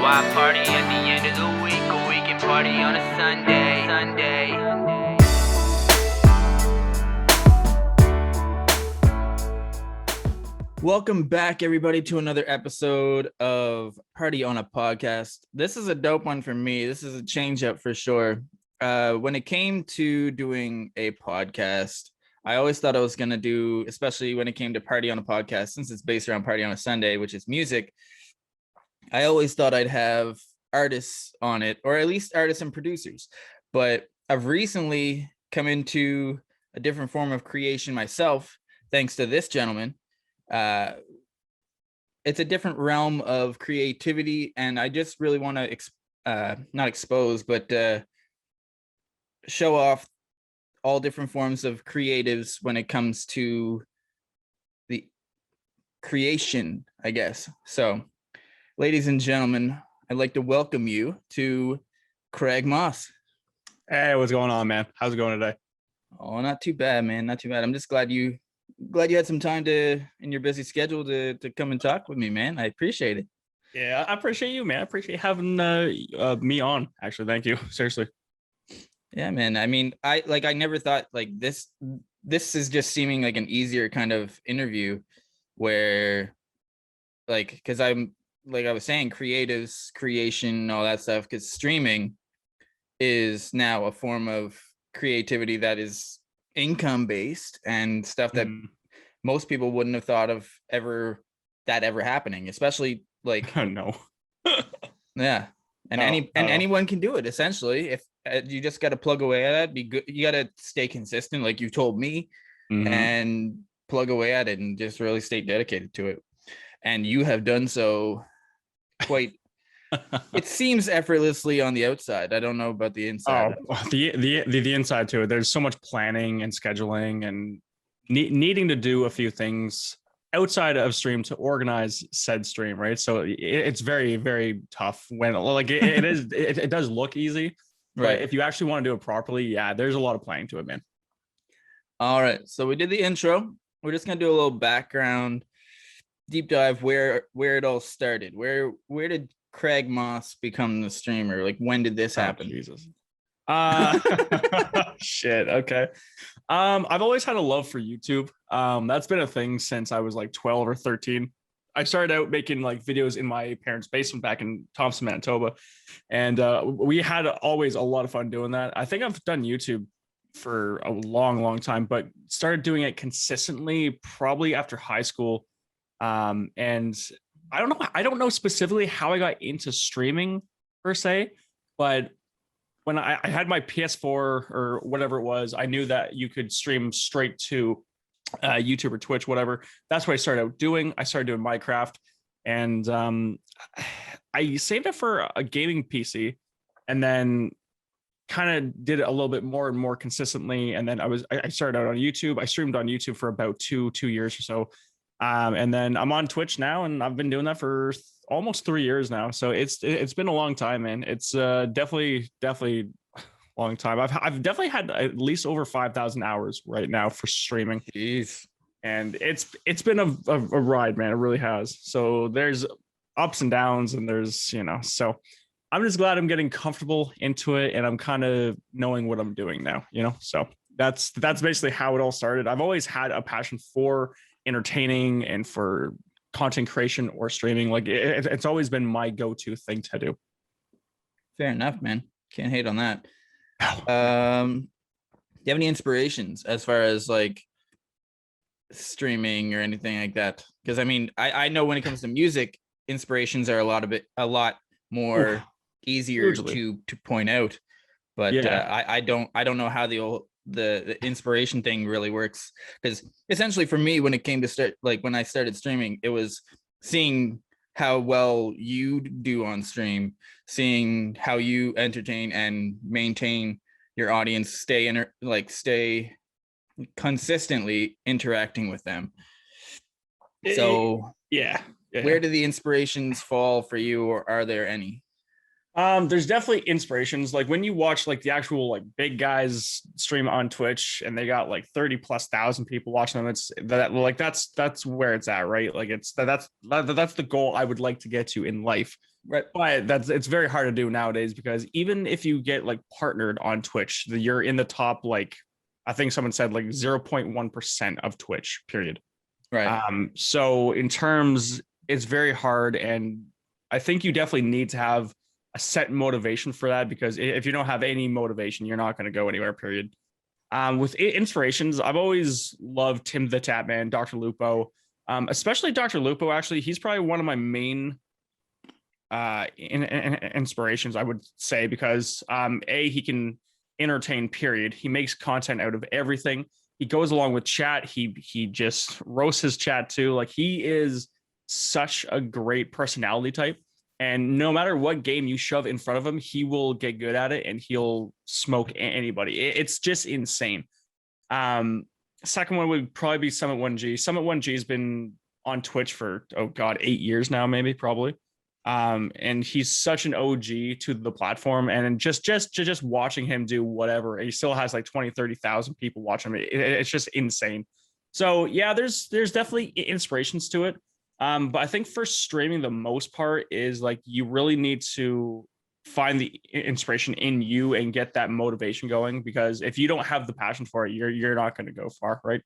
Why party at the end of the week, or we can party on a Sunday. Welcome back, everybody, to another episode of Party on a Podcast. This is a dope one for me. This is a change up for sure. When it came to doing a podcast, I always thought I was going to do, especially when it came to Party on a Podcast, since it's based around Party on a Sunday, which is music, I always thought I'd have artists on it, or at least artists and producers. But I've recently come into a different form of creation myself, thanks to this gentleman. It's a different realm of creativity, and I just really want to not expose, but show off all different forms of creatives when it comes to the creation, I guess. So, ladies and gentlemen, I'd like to welcome you to Craig Moss. Hey, what's going on, man? How's it going today? Oh, not too bad, man. Not too bad. I'm just glad you had some time in your busy schedule to come and talk with me, man. I appreciate it. Yeah, I appreciate you, man. I appreciate having me on. Actually, thank you. Seriously. Yeah, man. I mean, I never thought like this is just seeming like an easier kind of interview where like, because I'm like I was saying, creatives, creation, all that stuff, because streaming is now a form of creativity that is income based and stuff that most people wouldn't have thought of ever happening, especially like no. Yeah. And anyone can do it essentially. If you just got to plug away at it, be good. You got to stay consistent, like you told me, and plug away at it and just really stay dedicated to it. And you have done so quite. It seems effortlessly on the outside. I don't know about the inside. Oh, the inside to it. There's so much planning and scheduling and needing to do a few things outside of stream to organize said stream, right? So it's very, very tough when like it does look easy, right? But if you actually want to do it properly, yeah, there's a lot of planning to it, man. All right, so we did the intro. We're just gonna do a little background deep dive where it all started. Where did Craig Moss become the streamer? Like, when did this happen? Jesus. Shit. Okay. I've always had a love for YouTube. That's been a thing since I was like 12 or 13. I started out making like videos in my parents' basement back in Thompson, Manitoba. And we had always a lot of fun doing that. I think I've done YouTube for a long, long time, but started doing it consistently probably after high school. And I don't know specifically how I got into streaming per se, but when I had my PS4 or whatever it was, I knew that you could stream straight to YouTube or Twitch, whatever. That's what I started out doing. I started doing Minecraft, and I saved it for a gaming PC, and then kind of did it a little bit more and more consistently. And then I started out on YouTube. I streamed on YouTube for about two years or so. And then I'm on Twitch now, and I've been doing that for almost 3 years now. So it's been a long time, man. It's definitely a long time. I've definitely had at least over 5,000 hours right now for streaming. Jeez. And it's been a ride, man. It really has. So there's ups and downs, and there's, so I'm just glad I'm getting comfortable into it, and I'm kind of knowing what I'm doing now, so that's basically how it all started. I've always had a passion for entertaining and for content creation or streaming. Like it's always been my go-to thing to do. Fair enough, man. Can't hate on that. Do you have any inspirations as far as like streaming or anything like that? Because I mean, I know when it comes to music, inspirations are a lot more easier to point out. But yeah. I don't know how the inspiration thing really works, because essentially for me, when it came to when I started streaming, it was seeing how well you do on stream, seeing how you entertain and maintain your audience, stay consistently interacting with them. So yeah. Where do the inspirations fall for you, or are there any? There's definitely inspirations. Like when you watch like the actual like big guys stream on Twitch and they got like 30,000+ people watching them, it's that like that's where it's at, right? Like that's the goal I would like to get to in life. Right. But it's very hard to do nowadays because even if you get like partnered on Twitch, you're in the top, like I think someone said like 0.1% of Twitch, period. Right. So in terms, it's very hard, and I think you definitely need to have a set motivation for that, because if you don't have any motivation, you're not going to go anywhere, period. With inspirations, I've always loved Tim the Tatman, Dr. Lupo, especially Dr. Lupo. Actually, he's probably one of my main inspirations, I would say, because he can entertain, period. He makes content out of everything. He goes along with chat. He just roasts his chat too. Like, he is such a great personality type. And no matter what game you shove in front of him, he will get good at it and he'll smoke anybody. It's just insane. Second one would probably be Summit 1G. Summit 1G has been on Twitch for, 8 years now, maybe, probably. And he's such an OG to the platform, and just watching him do whatever, he still has like 20,000-30,000 people watching him. It's just insane. So yeah, there's definitely inspirations to it. But I think for streaming, the most part is like you really need to find the inspiration in you and get that motivation going, because if you don't have the passion for it, you're not going to go far, right?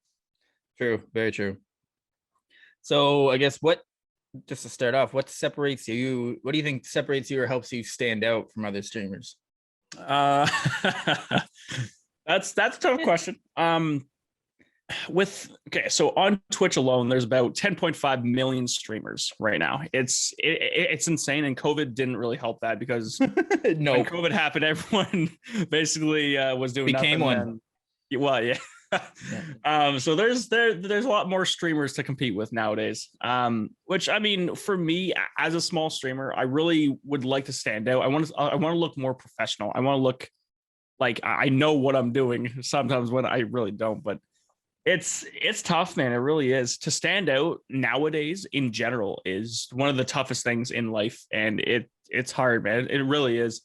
True, very true. So I guess just to start off, what separates you? What do you think separates you or helps you stand out from other streamers? That's a tough question. So on Twitch alone, there's about 10.5 million streamers right now. It's insane, and COVID didn't really help that, because when COVID happened, everyone basically was doing became nothing. Yeah. So there's a lot more streamers to compete with nowadays. Which, I mean, for me as a small streamer, I really would like to stand out. I want to look more professional. I want to look like I know what I'm doing sometimes when I really don't, but it's tough, man. It really is. To stand out nowadays in general is one of the toughest things in life, and it's hard, man. It really is.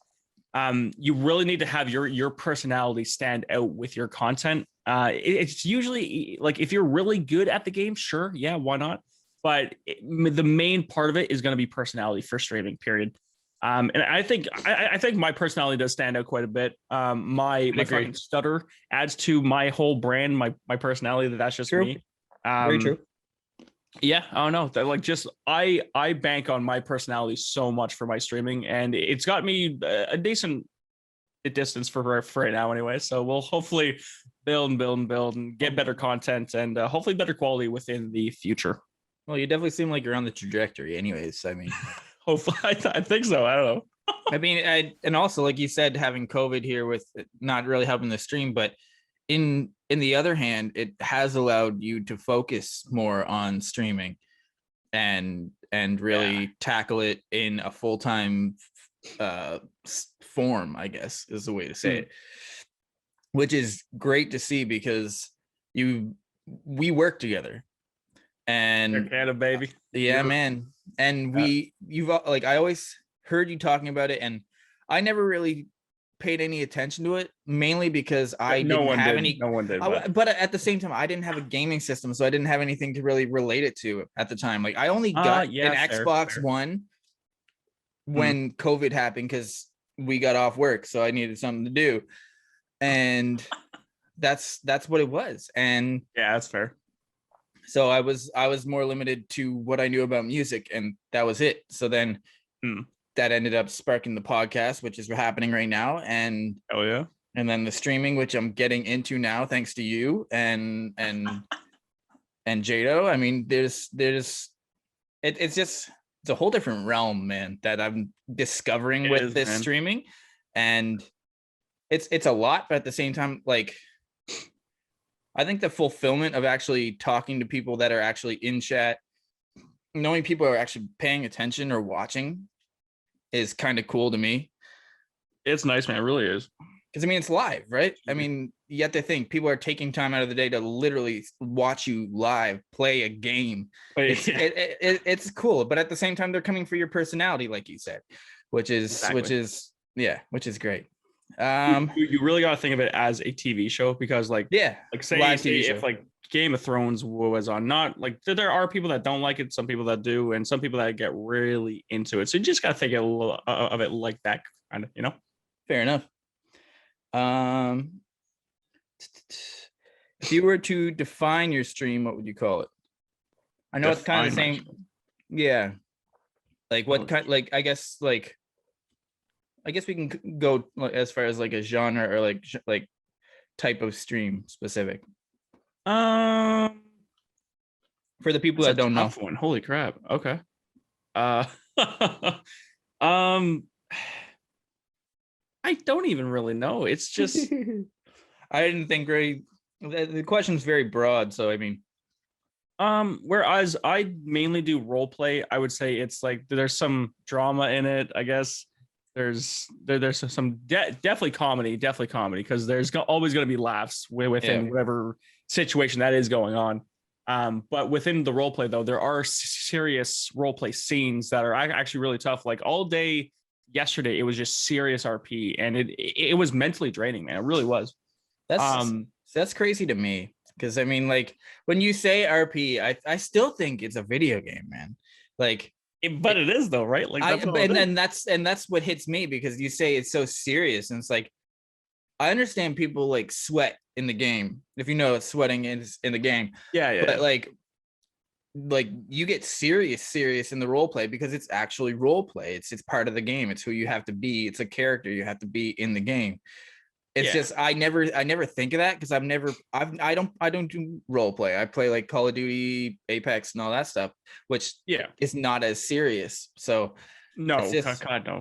You really need to have your personality stand out with your content. It's usually like, if you're really good at the game, sure, yeah, why not? But the main part of it is going to be personality for streaming, period. And I think my personality does stand out quite a bit. My fucking stutter adds to my whole brand, my personality. That's just me. Very true. Yeah, I don't know. That, like, just I bank on my personality so much for my streaming, and it's got me a decent distance for right now, anyway. So we'll hopefully build and get better content, and hopefully better quality within the future. Well, you definitely seem like you're on the trajectory, anyways. I mean, hopefully, I think so. I don't know. I mean, and also, like you said, having COVID here with not really helping the stream, but in the other hand, it has allowed you to focus more on streaming and really tackle it in a full-time form, I guess is the way to say it, which is great to see, because we work together, and baby. Yeah, man. And you've like, I always heard you talking about it, and I never really paid any attention to it, mainly because no one did. But at the same time, I didn't have a gaming system, so I didn't have anything to really relate it to at the time. Like, I only got an Xbox One when COVID happened, because we got off work, so I needed something to do, and that's what it was. And yeah, that's fair. So I was more limited to what I knew about music, and that was it. So then that ended up sparking the podcast, which is happening right now. And and then the streaming, which I'm getting into now, thanks to you and Jado. I mean, it's a whole different realm, man, that I'm discovering with this streaming, and it's a lot, but at the same time, like, I think the fulfillment of actually talking to people that are actually in chat, knowing people are actually paying attention or watching, is kind of cool to me. It's nice, man. It really is. Because, I mean, it's live, right? I mean, you have to think people are taking time out of the day to literally watch you live play a game. It's cool, but at the same time, they're coming for your personality, like you said, which is great. You really got to think of it as a TV show, because like say live TV show. If like Game of Thrones was on, not like there are people that don't like it, some people that do, and some people that get really into it. So you just got to think of it like that kind of, you know. Fair enough. If you were to define your stream, what would you call it? I know it's kind of the same. Yeah. Like what kind? Like I guess we can go as far as like a genre or like type of stream specific. For the people that don't know. One. Holy crap. Okay. I don't even really know. It's just I didn't think really. The question's very broad, so I mean. Whereas I mainly do role play, I would say it's like there's some drama in it. I guess there's some definitely comedy, because there's always going to be laughs within whatever situation that is going on. But within the role play, though, there are serious role play scenes that are actually really tough. Like all day yesterday, it was just serious RP, and it was mentally draining, man. It really was. That's crazy to me. Because I mean, like when you say RP, I still think it's a video game, man. Like, but it is though, right? Like, that's what hits me, because you say it's so serious, and it's like I understand people like sweat in the game, if you know what sweating is in the game. Yeah. But like you get serious in the role play, because it's actually role play. It's part of the game. It's who you have to be. It's a character you have to be in the game. It's just I never think of that, because I don't do role play. I play like Call of Duty, Apex, and all that stuff, which is not as serious. So no,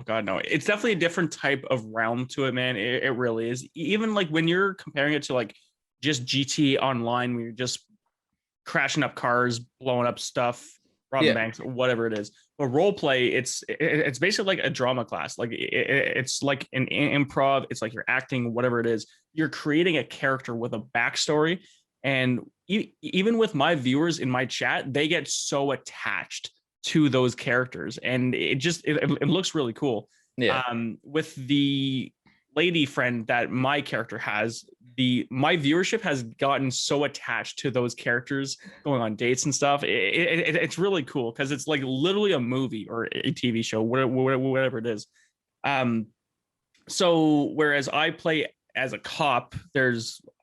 God no. It's definitely a different type of realm to it, man. It really is. Even like when you're comparing it to like just GT Online, where you're just crashing up cars, blowing up stuff, robbing banks, or whatever it is. But role play, it's basically like a drama class. Like it's like an improv. It's like you're acting, whatever it is. You're creating a character with a backstory. And even with my viewers in my chat, they get so attached to those characters, and it looks really cool. Yeah. With the lady friend that my character has, my viewership has gotten so attached to those characters going on dates and stuff. It's really cool, because it's like literally a movie or a TV show, whatever it is. So whereas I play as a cop,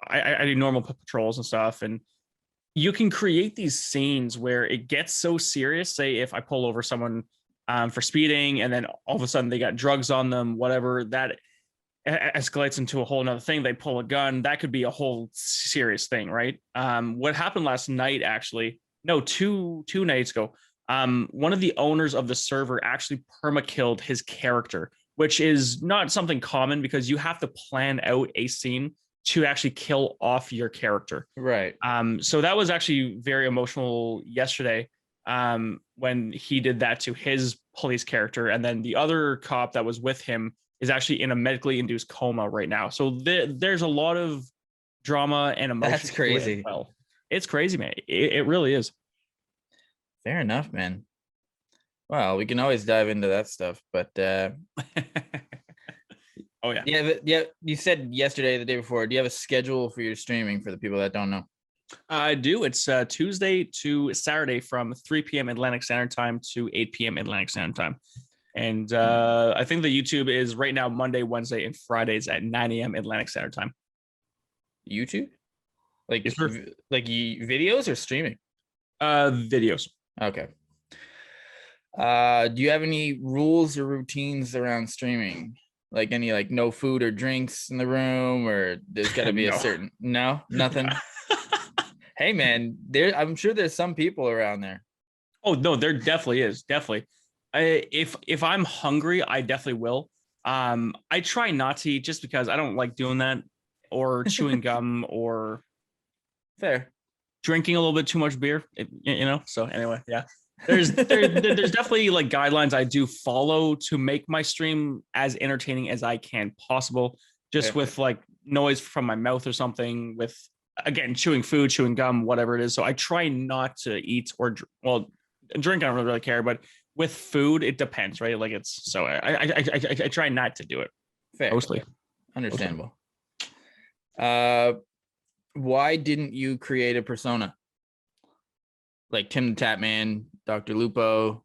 I do normal patrols and stuff, and you can create these scenes where it gets so serious. Say if I pull over someone for speeding, and then all of a sudden they got drugs on them, whatever, that escalates into a whole nother thing. They pull a gun. That could be a whole serious thing, right? What happened last night, actually, no, two nights ago, one of the owners of the server actually perma-killed his character, which is not something common, because you have to plan out a scene to actually kill off your character. Right. So that was actually very emotional yesterday, when he did that to his police character. And then the other cop that was with him is actually in a medically induced coma right now. So there's a lot of drama and emotion. That's crazy. Well, it's crazy, man. It really is. Fair enough, man. Well, we can always dive into that stuff, but oh yeah. Yeah. You said yesterday, the day before, do you have a schedule for your streaming for the people that don't know? I do. It's Tuesday to Saturday from 3 p.m. Atlantic Standard Time to 8 p.m. Atlantic Standard Time. And I think the YouTube is right now Monday, Wednesday, and Fridays at 9 a.m. Atlantic Standard Time. YouTube? Like, yes, like videos or streaming? Videos. Okay. Do you have any rules or routines around streaming? Like any like no food or drinks in the room, or there's got to be a certain nothing. Hey man, I'm sure there's some people around there. Oh no, there definitely is. Definitely. If I'm hungry, I definitely will. I try not to eat, just because I don't like doing that, or chewing gum, or drinking a little bit too much beer, you know. So anyway, yeah, there's definitely like guidelines I do follow to make my stream as entertaining as I can possible, just with like noise from my mouth or something, with again chewing food, chewing gum, whatever it is. So I try not to eat or drink. I don't really care, but with food, it depends, right? Like it's so I try not to do it. Fair. Mostly. Understandable. Why didn't you create a persona? Like Tim the Tatman, Dr. Lupo,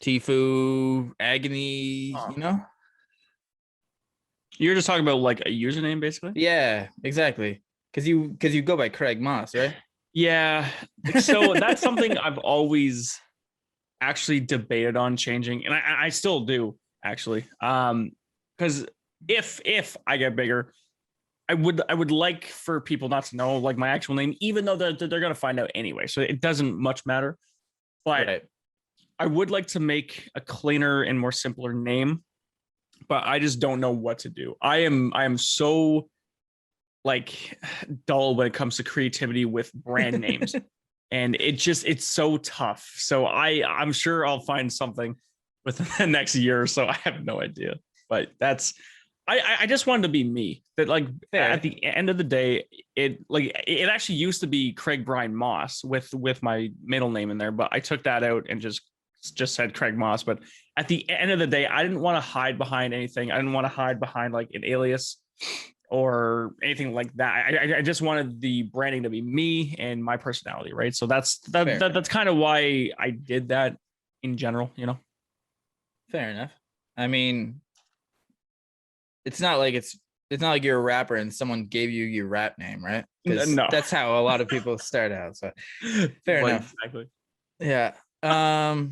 Tifu, Agony, you know? You're just talking about like a username, basically? Yeah, exactly. Because you go by Craig Moss, right? Yeah. So that's something I've always actually debated on changing, and I still do actually. Because if I get bigger, I would like for people not to know like my actual name, even though they're gonna find out anyway. So it doesn't much matter. But Right. I would like to make a cleaner and more simpler name, but I just don't know what to do. I am so like dull when it comes to creativity with brand names. And it's so tough. So I'm sure I'll find something within the next year or so. I have no idea. But that's I just wanted to be me. That like Fair. At the end of the day, it actually used to be Craig Brian Moss with my middle name in there, but I took that out and just said Craig Moss. But at the end of the day, I didn't want to hide behind anything. I didn't want to hide behind like an alias or anything like that. I just wanted the branding to be me and my personality, right? So that's kind of why I did that in general, you know. Fair enough. I mean, it's not like you're a rapper and someone gave you your rap name, right? Because No. that's how a lot of people start out. So fair enough. Exactly. Yeah. A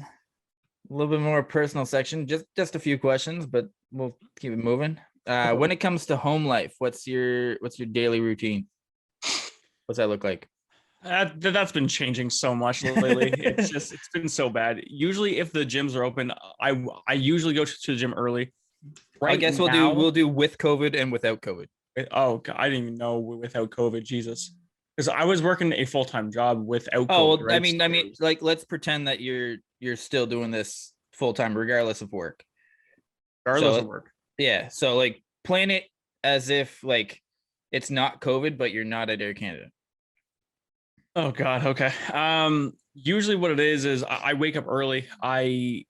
little bit more personal section. Just a few questions, but we'll keep it moving. When it comes to home life, what's your daily routine? What's that look like? That's been changing so much lately. It's been so bad. Usually, if the gyms are open, I usually go to the gym early. I guess we'll do with COVID and without COVID. Oh God, I didn't even know without COVID. Jesus, because I was working a full-time job without COVID. Oh, well, right? I mean, like let's pretend that you're still doing this full time regardless of work. Regardless of work. Yeah. So like plan it as if like it's not COVID, but you're not at Air Canada. Oh God. Okay. Usually what it is I wake up early. I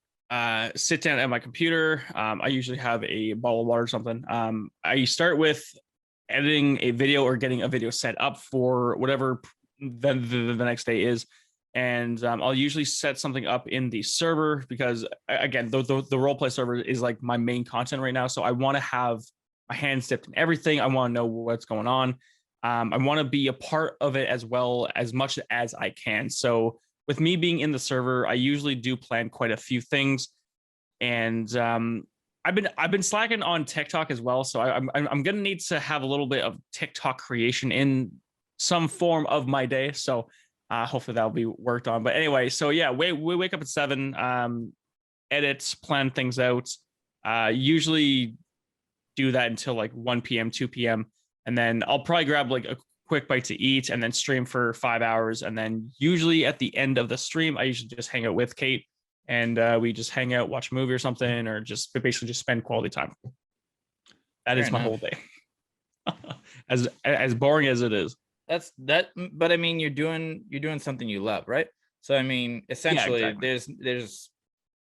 sit down at my computer. I usually have a bottle of water or something. I start with editing a video or getting a video set up for whatever the next day is. And I'll usually set something up in the server because again, the roleplay server is like my main content right now. So I want to have my hands dipped in everything. I want to know what's going on. I want to be a part of it as well as much as I can. So with me being in the server, I usually do plan quite a few things, and I've been slacking on TikTok as well. So I'm gonna need to have a little bit of TikTok creation in some form of my day. So hopefully that'll be worked on. But anyway, so yeah, we wake up at 7, edit, plan things out. Usually do that until like 1 p.m., 2 p.m. And then I'll probably grab like a quick bite to eat and then stream for 5 hours. And then usually at the end of the stream, I usually just hang out with Kate and we just hang out, watch a movie or something, or just basically just spend quality time. That is my whole day. As boring as it is. That's that, but I mean, you're doing something you love, right? So I mean, essentially, Yeah, exactly. there's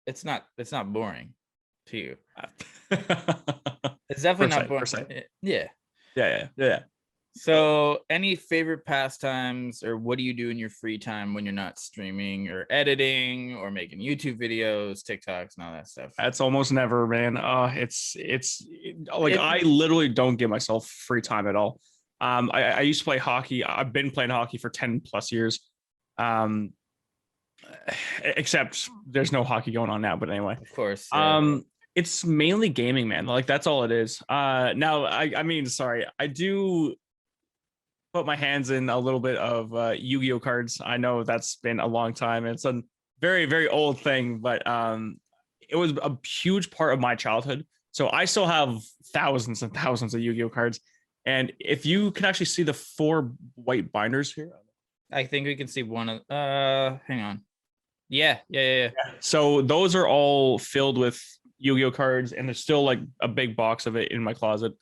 it's not boring to you. It's definitely not boring. Yeah. So any favorite pastimes, or what do you do in your free time when you're not streaming or editing or making YouTube videos, TikToks, and all that stuff? That's almost never, man. I literally don't give myself free time at all. I used to play hockey. I've been playing hockey for 10 plus years. Except there's no hockey going on now, but anyway. Of course. Yeah. It's mainly gaming, man. Like that's all it is. Now I mean, sorry, I do put my hands in a little bit of Yu-Gi-Oh cards. I know that's been a long time. It's a very, very old thing, but it was a huge part of my childhood. So I still have thousands and thousands of Yu-Gi-Oh cards. And if you can actually see the 4 white binders here. I think we can see one of hang on. Yeah. So those are all filled with Yu-Gi-Oh cards, and there's still like a big box of it in my closet.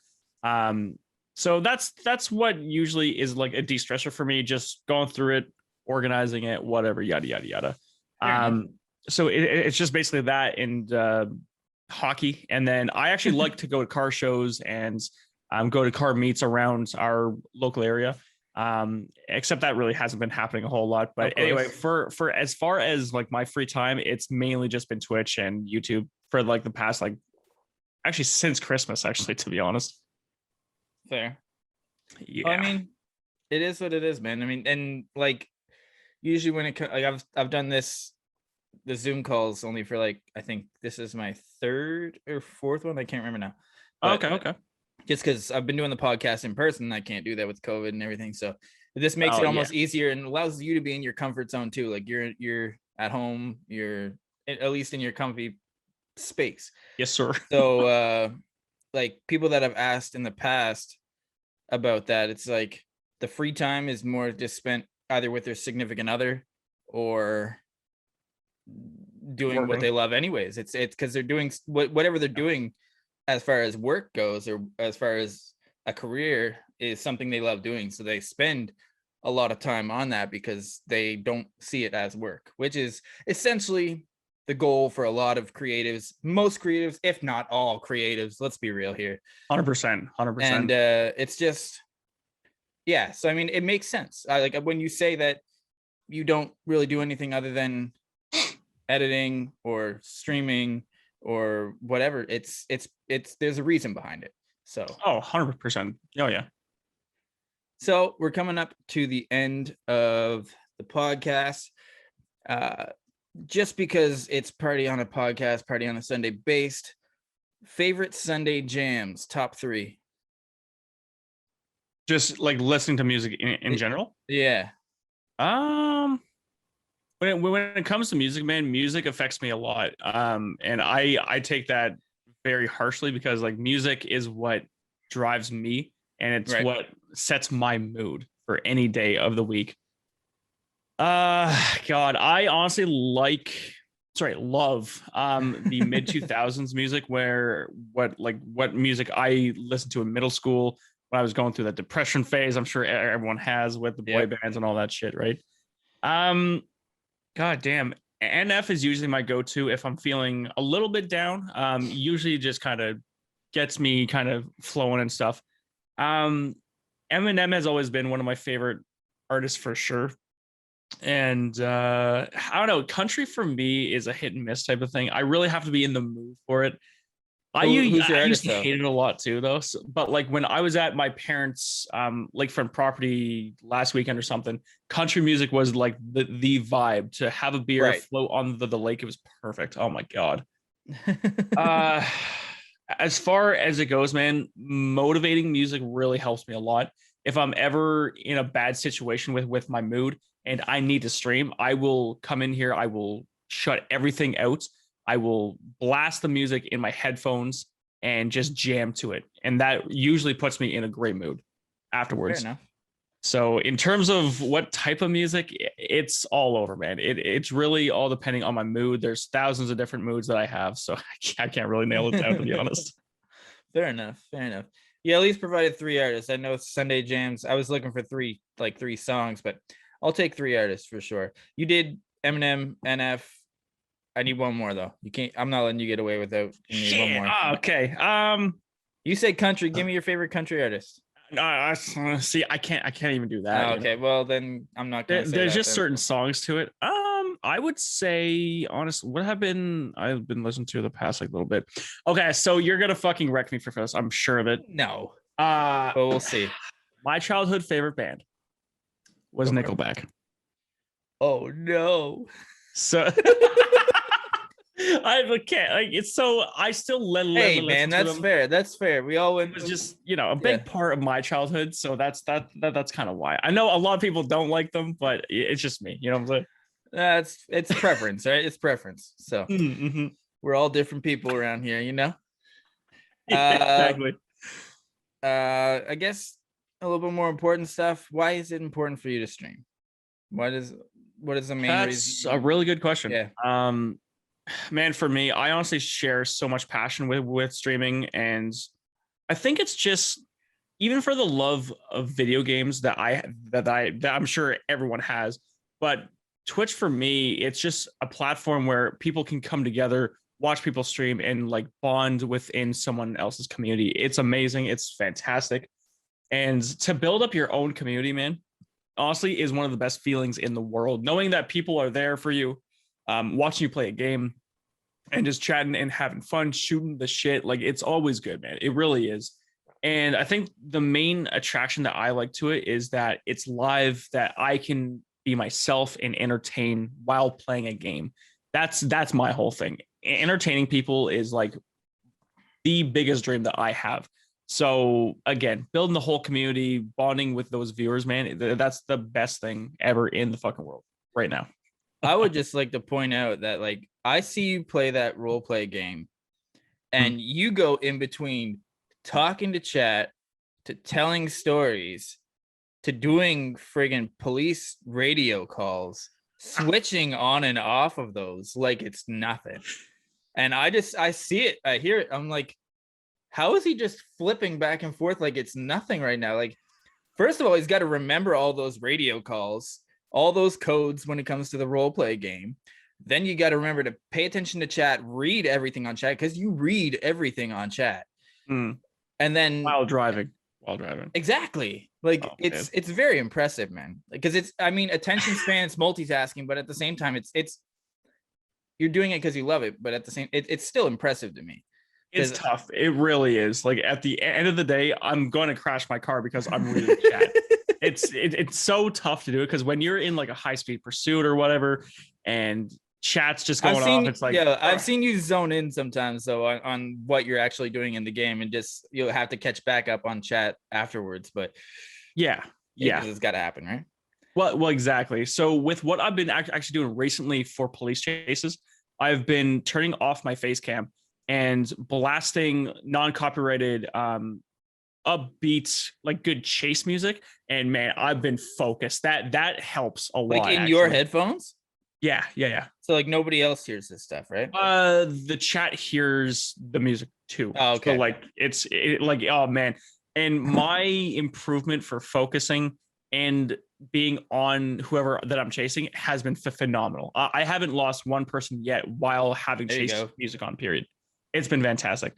So that's what usually is like a de-stressor for me, just going through it, organizing it, whatever, yada yada yada. so it's just basically that and hockey. And then I actually like to go to car shows and go to car meets around our local area. Except that really hasn't been happening a whole lot. But anyway, for as far as like my free time, it's mainly just been Twitch and YouTube for like the past like actually since Christmas, actually, to be honest. Fair. Yeah. Well, I mean, it is what it is, man. I mean, and like usually when like I've done the Zoom calls only for like, I think this is my third or fourth one. I can't remember now. But, okay. Just because I've been doing the podcast in person, I can't do that with COVID and everything. So this makes it almost easier and allows you to be in your comfort zone too. Like you're at home, you're at least in your comfy space. Yes, sir. So like people that I've asked in the past about that, it's like the free time is more just spent either with their significant other or doing what they love anyways. It's because they're doing whatever they're doing as far as work goes or as far as a career is something they love doing. So they spend a lot of time on that because they don't see it as work, which is essentially the goal for a lot of creatives, most creatives, if not all creatives. Let's be real here. 100%. And it's just, yeah. So, I mean, it makes sense. Like when you say that you don't really do anything other than editing or streaming or whatever, it's there's a reason behind it. So 100%. Oh yeah. So we're coming up to the end of the podcast. Just because it's Party on a Podcast, Party on a Sunday based, favorite Sunday jams, top 3. Just like listening to music in general. Yeah. When it comes to music, man, music affects me a lot. And I take that very harshly because like music is what drives me and it's what sets my mood for any day of the week. God, I honestly love the mid 2000s music where what music I listened to in middle school when I was going through that depression phase. I'm sure everyone has with the boy bands and all that shit, right? God damn. NF is usually my go-to if I'm feeling a little bit down. Usually just kind of gets me kind of flowing and stuff. Eminem has always been one of my favorite artists for sure. And I don't know, country for me is a hit and miss type of thing. I really have to be in the mood for it. I used to hate it a lot too, though. So, but like when I was at my parents' lakefront property last weekend or something, country music was like the vibe to have a beer, float on the lake. It was perfect. Oh my god. As far as it goes, man, motivating music really helps me a lot. If I'm ever in a bad situation with my mood and I need to stream, I will come in here. I will shut everything out. I will blast the music in my headphones and just jam to it. And that usually puts me in a great mood afterwards. Fair enough. So in terms of what type of music, it's all over, man. It's really all depending on my mood. There's thousands of different moods that I have. So I can't really nail it down, to be honest. Fair enough. You at least provided 3 artists. I know Sunday jams. I was looking for 3 songs, but I'll take 3 artists for sure. You did Eminem, NF. I need one more though. You can't. I'm not letting you get away without. One more. Okay. You say country. Give me your favorite country artist. See, I can't even do that. Okay. Well, then I'm not gonna. There's just certain songs to it. I would say, honestly, what I've been listening to the past little bit. Okay, so you're gonna fucking wreck me for this. I'm sure of it. No. But we'll see. My childhood favorite band was Nickelback. Oh no. So I can't like it's so I still let hey man, that's fair. That's fair. We all went. It was just a big part of my childhood, so that's kind of why. I know a lot of people don't like them, but it's just me. You know what I'm saying? It's preference, right? It's preference. So we're all different people around here, you know. Exactly. I guess a little bit more important stuff. Why is it important for you to stream? What is the main reason? That's a really good question. Yeah. Man, for me, I honestly share so much passion with streaming, and I think it's just even for the love of video games that I'm sure everyone has, but Twitch for me, it's just a platform where people can come together, watch people stream, and like bond within someone else's community. It's amazing. It's fantastic. And to build up your own community, man, honestly, is one of the best feelings in the world. Knowing that people are there for you, watching you play a game, and just chatting and having fun, shooting the shit. Like, it's always good, man. It really is. And I think the main attraction that I like to it is that it's live, that I can be myself and entertain while playing a game. That's my whole thing. Entertaining people is like the biggest dream that I have. So again, building the whole community, bonding with those viewers, man, that's the best thing ever in the fucking world right now. I would just like to point out that, like, I see you play that role play game and you go in between talking to chat, to telling stories, to doing friggin' police radio calls, switching on and off of those like it's nothing. And I see it, I hear it. I'm like, how is he just flipping back and forth like it's nothing right now? Like, first of all, he's got to remember all those radio calls, all those codes when it comes to the role play game. Then you got to remember to pay attention to chat, read everything on chat, because you read everything on chat. And then while driving. Exactly. Like, it's very impressive, man. Because it's, I mean, attention spans, multitasking, but at the same time, it's you're doing it because you love it, but at the same, it's still impressive to me. It's tough. It really is. Like, at the end of the day, I'm going to crash my car because I'm reading chat. It's so tough to do it, because when you're in like a high speed pursuit or whatever, and chat's just going off, it's like, yeah, I've seen you zone in sometimes though on what you're actually doing in the game, and just you'll have to catch back up on chat afterwards. But yeah, it's got to happen, right? Well, exactly. So with what I've been actually doing recently for police chases, I've been turning off my face cam and blasting non-copyrighted upbeat, like, good chase music. And man, I've been focused. That helps a lot. Like in your headphones? Yeah. So like nobody else hears this stuff, right? The chat hears the music too. Oh, okay. So like like, oh man. And my improvement for focusing and being on whoever that I'm chasing has been phenomenal. I haven't lost one person yet while having chase music on, period. It's been fantastic.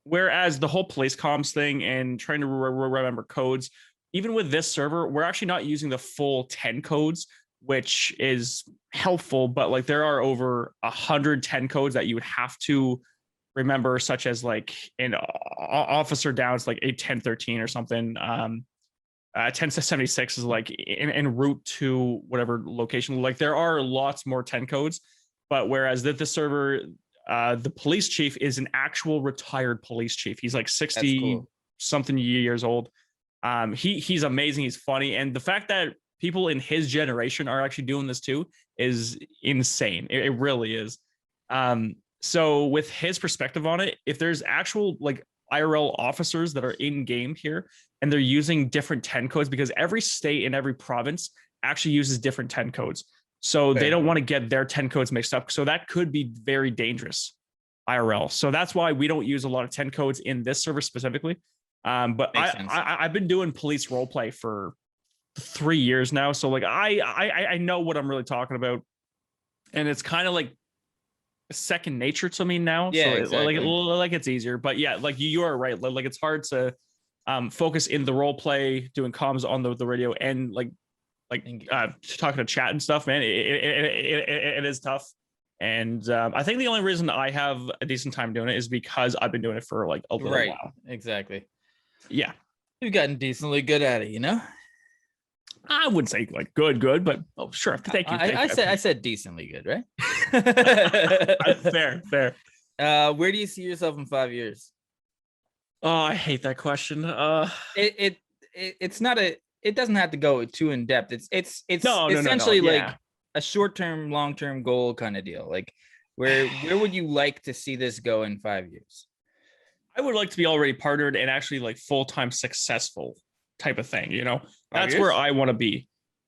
Whereas the whole police comms thing and trying to remember codes, even with this server, we're actually not using the full 10 codes, which is helpful, but like there are over 110 codes that you would have to remember, such as like an officer down is like a 1013 or something. 1076 is like en route to whatever location. Like, there are lots more 10 codes, but whereas that the server, the police chief is an actual retired police chief. He's like 60 something years old. He's amazing. He's funny. And the fact that people in his generation are actually doing this too is insane. It really is. So with his perspective on it, if there's actual like IRL officers that are in game here and they're using different 10 codes, because every state and every province actually uses different 10 codes. So they don't want to get their 10 codes mixed up. So that could be very dangerous IRL. So that's why we don't use a lot of 10 codes in this server specifically. But I've been doing police roleplay for 3 years now. So like I know what I'm really talking about. And it's kind of like second nature to me now. Yeah, so exactly. like it's easier. But yeah, like you are right. Like it's hard to focus in the role play, doing comms on the radio, and like talking to chat and stuff, man. It is tough. And I think the only reason I have a decent time doing it is because I've been doing it for like a little while. Exactly. Yeah. You've gotten decently good at it, you know? I wouldn't say like good, but oh, sure. Thank you. I said decently good, right? Fair. Where do you see yourself in 5 years? Oh, I hate that question. It's not it doesn't have to go too in depth. It's essentially like a short-term, long-term goal kind of deal. Like where would you like to see this go in 5 years? I would like to be already partnered and actually like full-time successful type of thing, you know. That's where I want to be.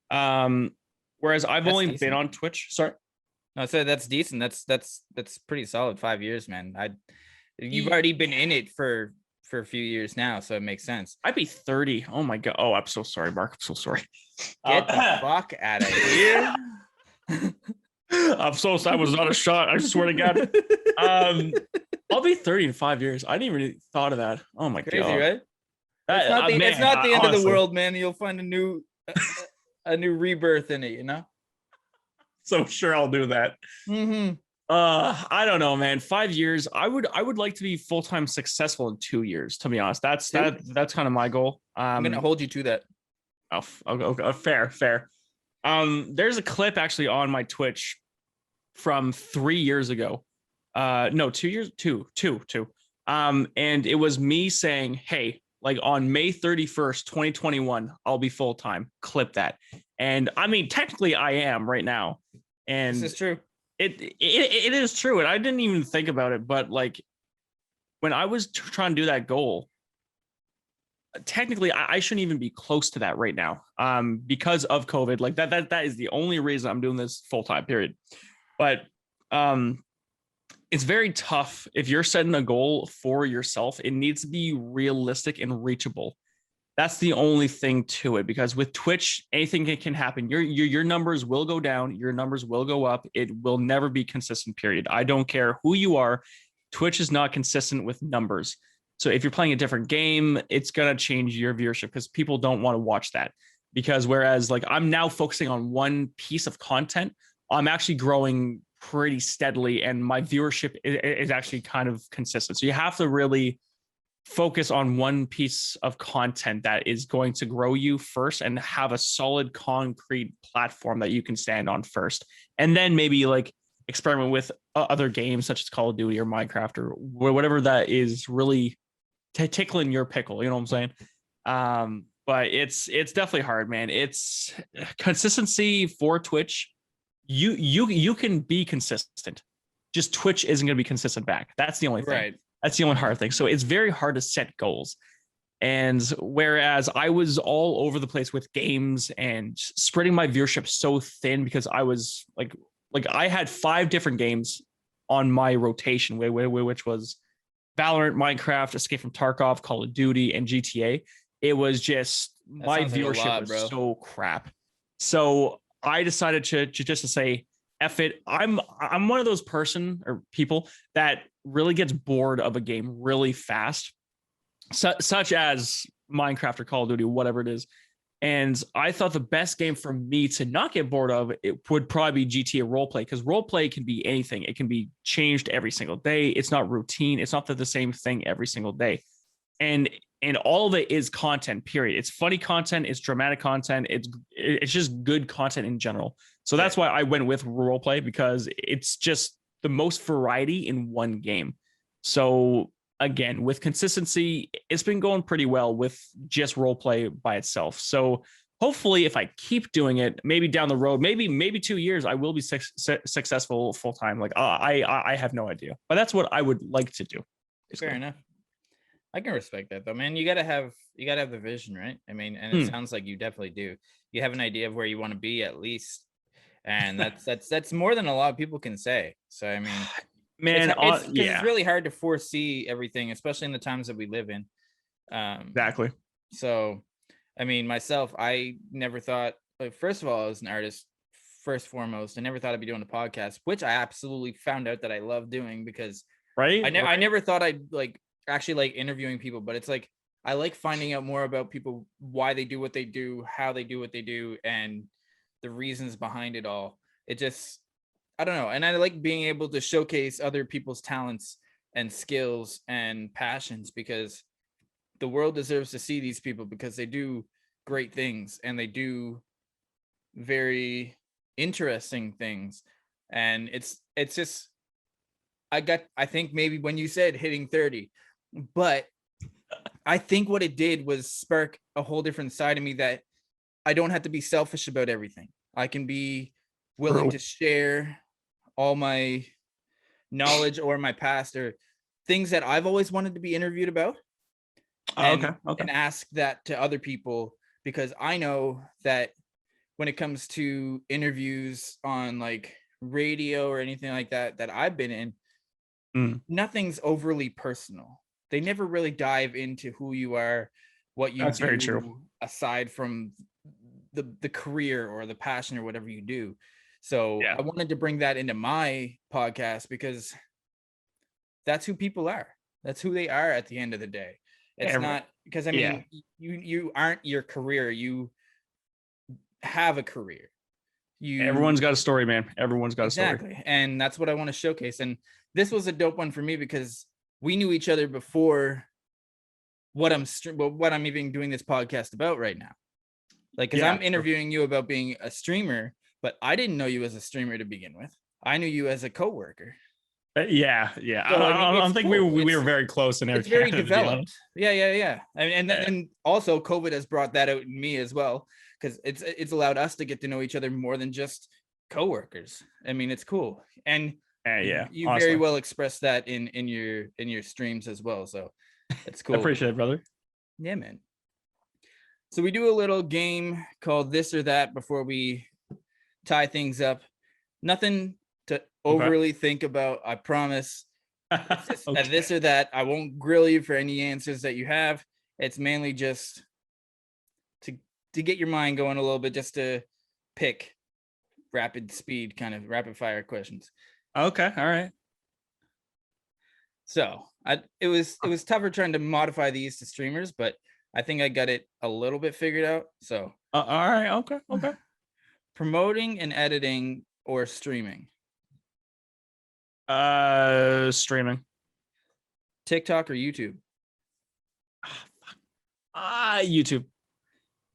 Whereas I've only been on Twitch. Sorry. No, so that's decent. That's pretty solid. 5 years, man. You've already been in it for a few years now, so it makes sense. I'd be 30. Oh my god. Oh, I'm so sorry, Mark. I'm so sorry. Get the fuck out of here. I'm so sorry. That was not a shot. I swear to God. I'll be 30 in 5 years. I didn't even thought of that. Oh my Crazy, God. right? It's not the end of the world, man. You'll find a new rebirth in it, you know? So sure I'll do that. Mm-hmm. I don't know, man. 5 years. I would like to be full-time successful in 2 years, to be honest. That's kind of my goal. I'm gonna hold you to that. Okay, fair. There's a clip actually on my Twitch from 3 years ago. No, 2 years, two. And it was me saying, hey, like on May 31st, 2021, I'll be full-time. Clip that. And I mean, technically I am right now. And this is true. It is true. And I didn't even think about it, but like when I was trying to do that goal, technically I shouldn't even be close to that right now. Because of COVID, like that is the only reason I'm doing this full-time, period. But it's very tough if you're setting a goal for yourself. It needs to be realistic and reachable. That's the only thing to it, because with Twitch, anything can happen. Your numbers will go down. Your numbers will go up. It will never be consistent, period. I don't care who you are. Twitch is not consistent with numbers. So if you're playing a different game, it's going to change your viewership because people don't want to watch that. Because whereas like I'm now focusing on one piece of content, I'm actually growing pretty steadily and my viewership is actually kind of consistent. So you have to really focus on one piece of content that is going to grow you first and have a solid concrete platform that you can stand on first. And then maybe like experiment with other games such as Call of Duty or Minecraft or whatever that is really tickling your pickle. You know what I'm saying? But it's definitely hard, man. It's consistency for Twitch. You can be consistent. Just Twitch isn't going to be consistent back. That's the only thing. Right. That's the only hard thing. So it's very hard to set goals. And whereas I was all over the place with games and spreading my viewership so thin because I was like I had 5 different games on my rotation, which was Valorant, Minecraft, Escape from Tarkov, Call of Duty, and GTA. It was just my viewership was so crap. So I decided to just to say, F it. I'm one of those people that really gets bored of a game really fast, such as Minecraft or Call of Duty, whatever it is. And I thought the best game for me to not get bored of it would probably be GTA roleplay, because roleplay can be anything. It can be changed every single day. It's not routine. It's not the same thing every single day. And all of it is content, period. It's funny content. It's dramatic content. It's just good content in general. So that's why I went with roleplay, because it's just the most variety in one game. So again, with consistency, it's been going pretty well with just roleplay by itself. So hopefully if I keep doing it, maybe down the road, maybe 2 years, I will be successful full time. Like I have no idea, but that's what I would like to do. Fair enough. I can respect that though, man. You gotta have the vision, right? I mean, and it sounds like you definitely do. You have an idea of where you want to be at least, and that's more than a lot of people can say. So I mean, man, it's really hard to foresee everything, especially in the times that we live in. Exactly. So, I mean, myself, I never thought. Like, first of all, I was an artist. First foremost, I never thought I'd be doing a podcast, which I absolutely found out that I love doing, because I never thought I'd actually like interviewing people, but it's like I like finding out more about people, why they do what they do, how they do what they do, and the reasons behind it all. It just, I don't know. And I like being able to showcase other people's talents and skills and passions, because the world deserves to see these people, because they do great things and they do very interesting things. And it's just, I think maybe when you said hitting 30, but I think what it did was spark a whole different side of me, that I don't have to be selfish about everything. I can be willing to share all my knowledge or my past or things that I've always wanted to be interviewed about. And ask that to other people, because I know that when it comes to interviews on like radio or anything like that I've been in, nothing's overly personal. They never really dive into who you are, what you do, very true, aside from the career or the passion or whatever you do. So Yeah. I wanted to bring that into my podcast because that's who people are. That's who they are at the end of the day. It's not because I mean you aren't your career. You have a career. Everyone's got a story, man. Everyone's got a story. Exactly. And that's what I want to showcase. And this was a dope one for me because we knew each other before what I'm even doing this podcast about right now. Like, because I'm interviewing you about being a streamer, but I didn't know you as a streamer to begin with. I knew you as a coworker. Yeah. So, I think cool. we were very close in it's very developed. Yeah. And also COVID has brought that out in me as well, because it's allowed us to get to know each other more than just coworkers. I mean, it's cool. And you very well expressed that in your streams as well. So it's cool. I appreciate it, brother. Yeah, man. So we do a little game called This or That before we tie things up. Nothing to overly think about, I promise. It's just a this or that. I won't grill you for any answers that you have. It's mainly just to get your mind going a little bit, just to pick rapid fire questions. Okay, all right. So it was tougher trying to modify these to streamers, but I think I got it a little bit figured out. So all right, okay. Promoting and editing or streaming? Streaming. TikTok or YouTube? YouTube.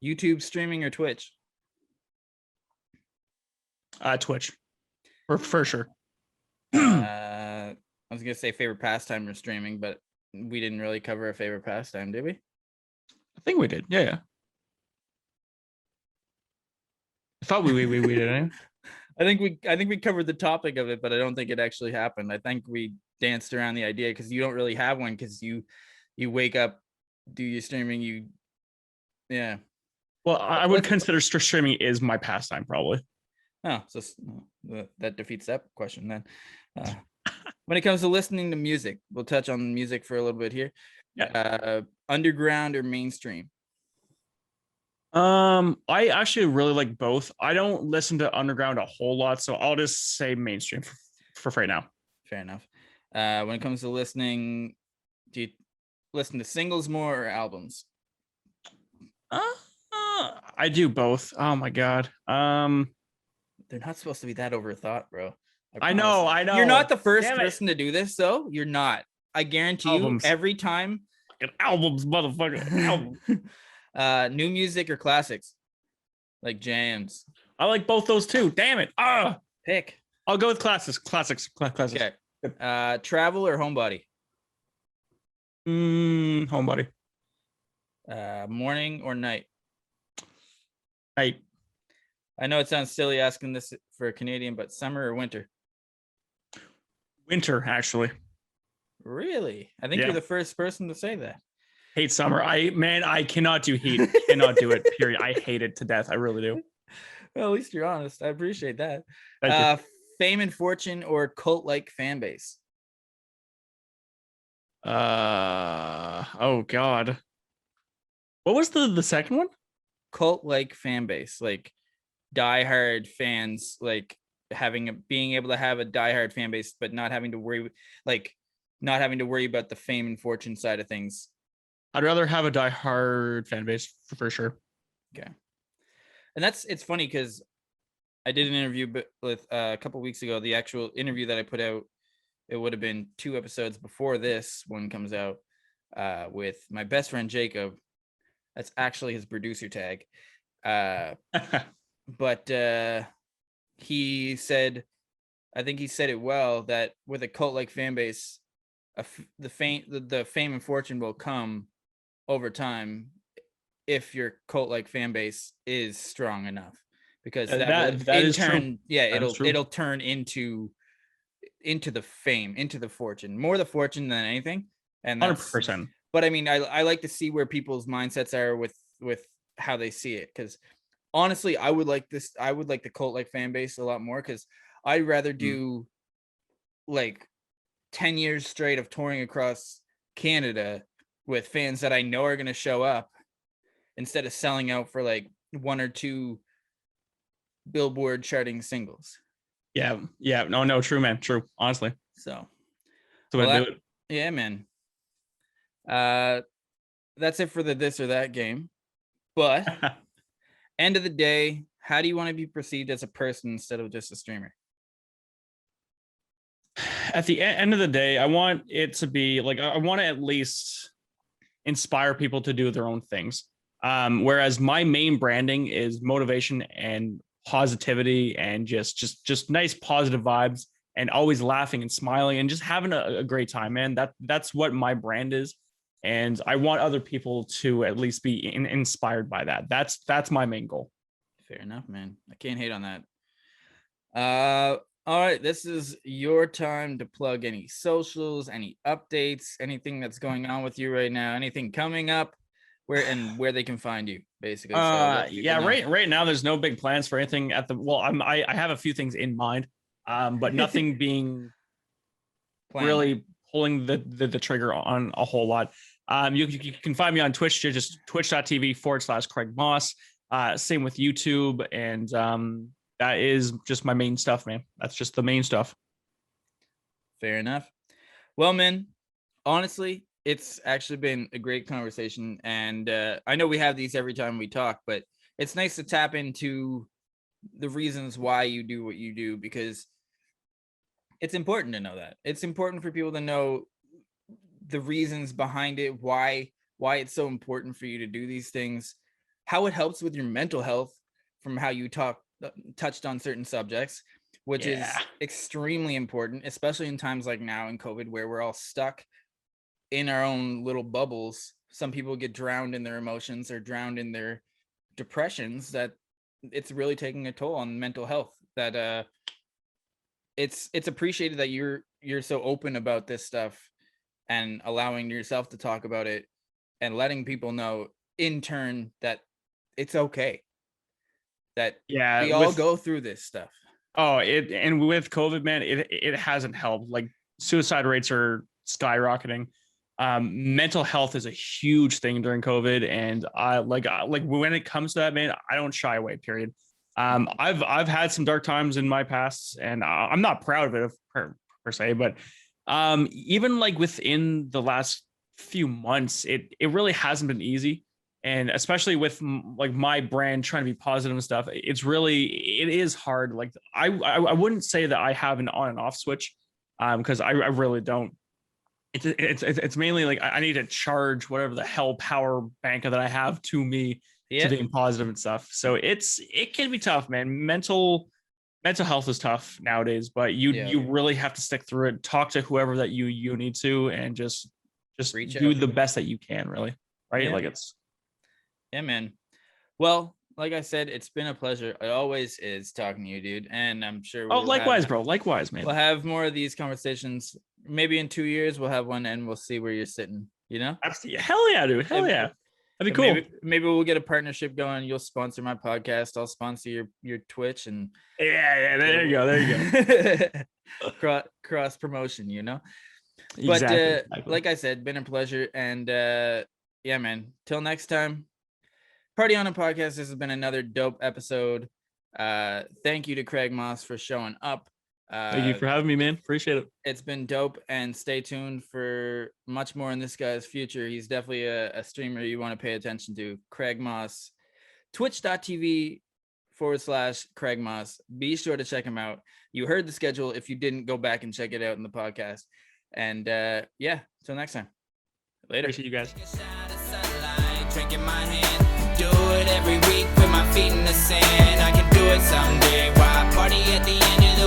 YouTube streaming or Twitch? Twitch. For sure. I was gonna say favorite pastime or streaming, but we didn't really cover a favorite pastime, did we? I think we did. Yeah. I thought we did. I think we covered the topic of it, but I don't think it actually happened. I think we danced around the idea because you don't really have one, because you wake up, do your streaming, yeah. Well, I would consider streaming is my pastime, probably. Oh, so that defeats that question then. When it comes to listening to music, we'll touch on music for a little bit here. Yeah. Underground or mainstream? I actually really like both. I don't listen to underground a whole lot, so I'll just say mainstream for right now. Fair enough. When it comes to listening, do you listen to singles more or albums? I do both. Oh my god. They're not supposed to be that overthought, bro. I know. You're not the first person to do this, though. You're not. I guarantee you, every time. Albums, motherfucker. Albums. New music or classics, like jams? I like both those too. Damn it. Pick. I'll go with classics. Okay. Travel or homebody? Homebody. Morning or night? Night. I know it sounds silly asking this for a Canadian, but summer or winter? Winter, actually. Really? I think you're the first person to say that. Hate summer. I cannot do heat. Cannot do it. Period. I hate it to death. I really do. Well, at least you're honest. I appreciate that. Thank you. Fame and fortune or cult-like fan base? Oh God. What was the second one? Cult-like fan base, like diehard fans, like being able to have a diehard fan base, but not having to worry about the fame and fortune side of things. I'd rather have a diehard fan base for sure. Okay. And it's funny because I did an interview with a couple weeks ago. The actual interview that I put out, it would have been 2 episodes before this one comes out, with my best friend Jacob. That's actually his producer tag. But he said, I think he said it well, that with a cult-like fan base, the fame and fortune will come over time if your cult-like fan base is strong enough, because it'll turn into the fame, into the fortune, more the fortune than anything. And 100%. But I mean, I like to see where people's mindsets are with how they see it, because honestly, I would like the cult-like fan base a lot more, because I'd rather do like 10 years straight of touring across Canada with fans that I know are going to show up, instead of selling out for like 1 or 2 Billboard charting singles. Yeah. No, true, man. True. Honestly. So Do it. Yeah, man. That's it for the this or that game. But end of the day, how do you want to be perceived as a person instead of just a streamer? At the end of the day, I want it to be like, I want to at least inspire people to do their own things. Whereas my main branding is motivation and positivity and just nice positive vibes and always laughing and smiling and just having a great time, man. That's what my brand is. And I want other people to at least be inspired by that. That's my main goal. Fair enough, man. I can't hate on that. All right, this is your time to plug any socials, any updates, anything that's going on with you right now, anything coming up, where they can find you, basically. Right now there's no big plans for anything at the I have a few things in mind, but nothing being really pulling the trigger on a whole lot. You can find me on Twitch, just twitch.tv/Craig Moss. Same with YouTube, and that is just my main stuff, man. That's just the main stuff. Fair enough. Well, man, honestly, it's actually been a great conversation. And I know we have these every time we talk, but it's nice to tap into the reasons why you do what you do, because it's important to know that. It's important for people to know the reasons behind it, why it's so important for you to do these things, how it helps with your mental health from how you touched on certain subjects, which is extremely important, especially in times like now in COVID, where we're all stuck in our own little bubbles. Some people get drowned in their emotions or drowned in their depressions, that it's really taking a toll on mental health. That it's appreciated that you're so open about this stuff and allowing yourself to talk about it and letting people know in turn that it's okay. That we all go through this stuff. And with COVID, man, it hasn't helped. Like, suicide rates are skyrocketing. Mental health is a huge thing during COVID, and I like when it comes to that, man, I don't shy away. Period. I've had some dark times in my past, and I'm not proud of it per se, but even like within the last few months, it really hasn't been easy. And especially with like my brand trying to be positive and stuff, it is hard. Like I wouldn't say that I have an on and off switch, because I really don't. It's mainly like I need to charge whatever the hell power bank that I have to me to being positive and stuff. So it can be tough, man. Mental health is tough nowadays, but you really have to stick through it. Talk to whoever that you need to, and just do the best that you can, really. Right? Like it's. Yeah, man. Well, like I said, it's been a pleasure. It always is talking to you, dude. And I'm sure likewise, bro. Likewise, man. We'll have more of these conversations. Maybe in 2 years we'll have one, and we'll see where you're sitting, you know? Hell yeah, dude. Hell yeah. That'd be cool. Maybe we'll get a partnership going. You'll sponsor my podcast. I'll sponsor your Twitch, and there you go. Cross promotion, you know? Exactly. But like I said, been a pleasure. And yeah, man. Till next time. Party on a Podcast. This has been another dope episode. Thank you to Craig Moss for showing up. Thank you for having me, man. Appreciate it. It's been dope, and stay tuned for much more in this guy's future. He's definitely a streamer you want to pay attention to. Craig Moss, twitch.tv/Craig Moss. Be sure to check him out. You heard the schedule. If you didn't, go back and check it out in the podcast. And yeah, till next time. Later. Appreciate you guys. Drinking my hand. Do it every week, put my feet in the sand. I can do it someday. Why party at the end of the